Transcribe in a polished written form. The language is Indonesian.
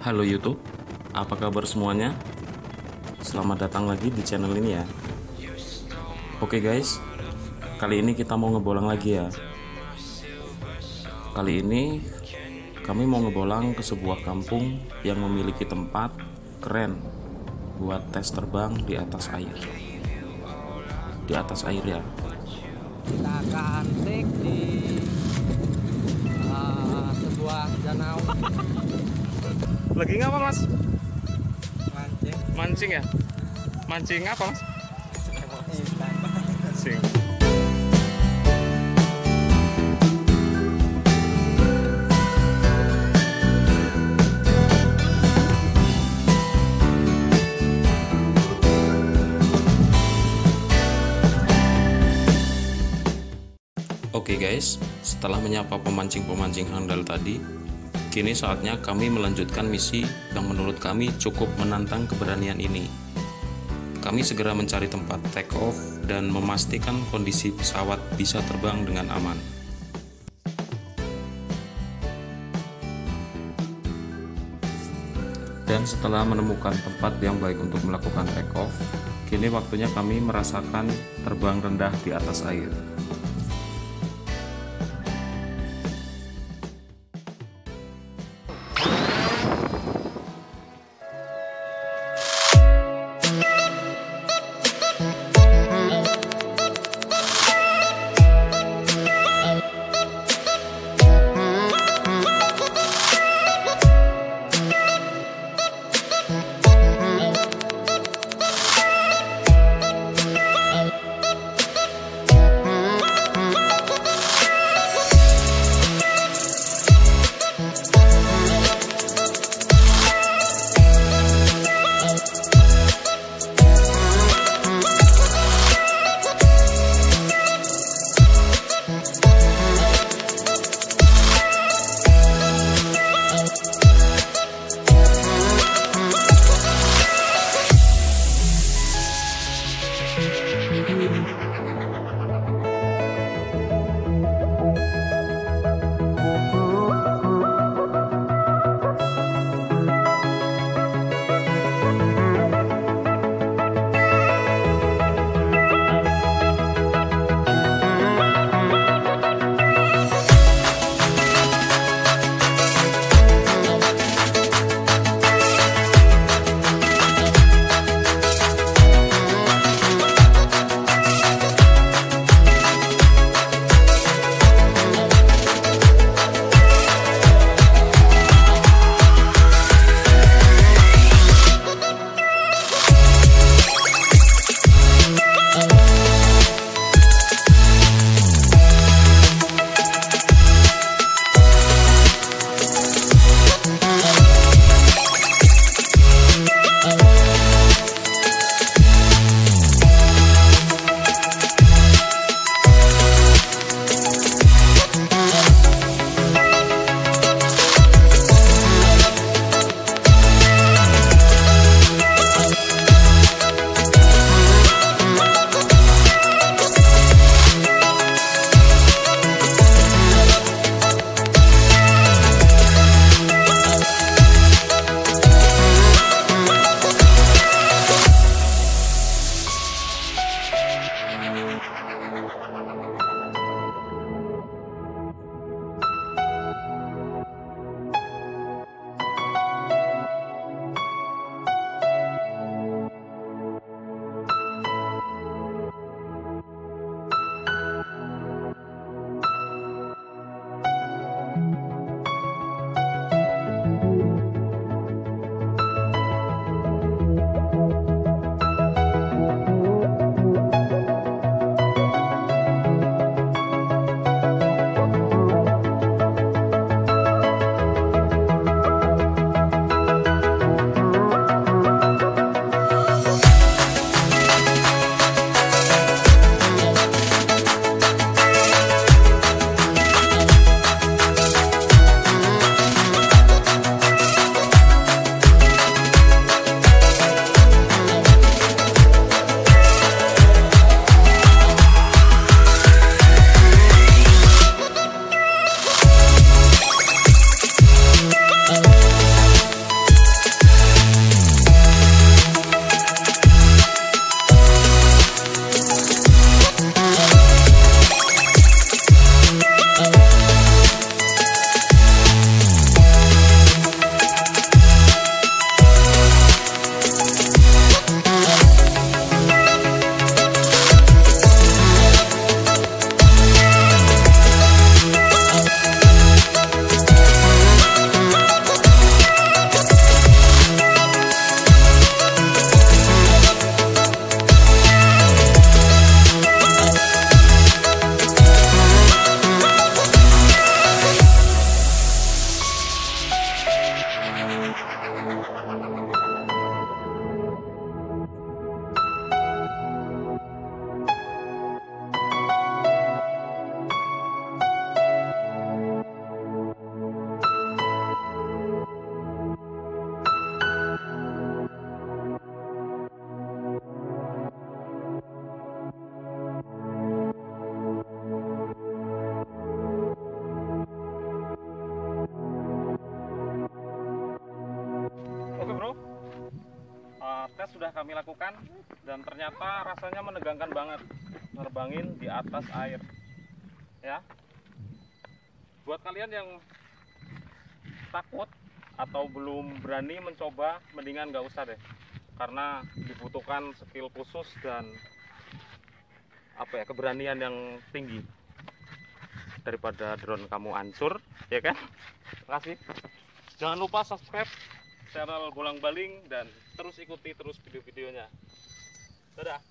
Halo YouTube, apa kabar semuanya? Selamat datang lagi di channel ini ya. Oke guys, kali ini kita mau ngebolang lagi ya. Kali ini kami mau ngebolang ke sebuah kampung yang memiliki tempat keren buat tes terbang di atas air. Di atas air ya. Kita akan trik di sebuah danau. Lagi ngapa mas? Mancing. Mancing ya? Mancing apa mas? Mancing. Oke guys, setelah menyapa pemancing-pemancing handal tadi, kini saatnya kami melanjutkan misi yang menurut kami cukup menantang keberanian ini. Kami segera mencari tempat take off dan memastikan kondisi pesawat bisa terbang dengan aman. Dan setelah menemukan tempat yang baik untuk melakukan take off, kini waktunya kami merasakan terbang rendah di atas air. Oke bro, tes sudah kami lakukan dan ternyata rasanya menegangkan banget nerbangin di atas air ya. Buat kalian yang takut atau belum berani mencoba, mendingan nggak usah deh, karena dibutuhkan skill khusus dan keberanian yang tinggi. Daripada drone kamu hancur, ya kan? Terima kasih. Jangan lupa subscribe channel Bolang Baling dan terus ikuti terus video-videonya. Dadah.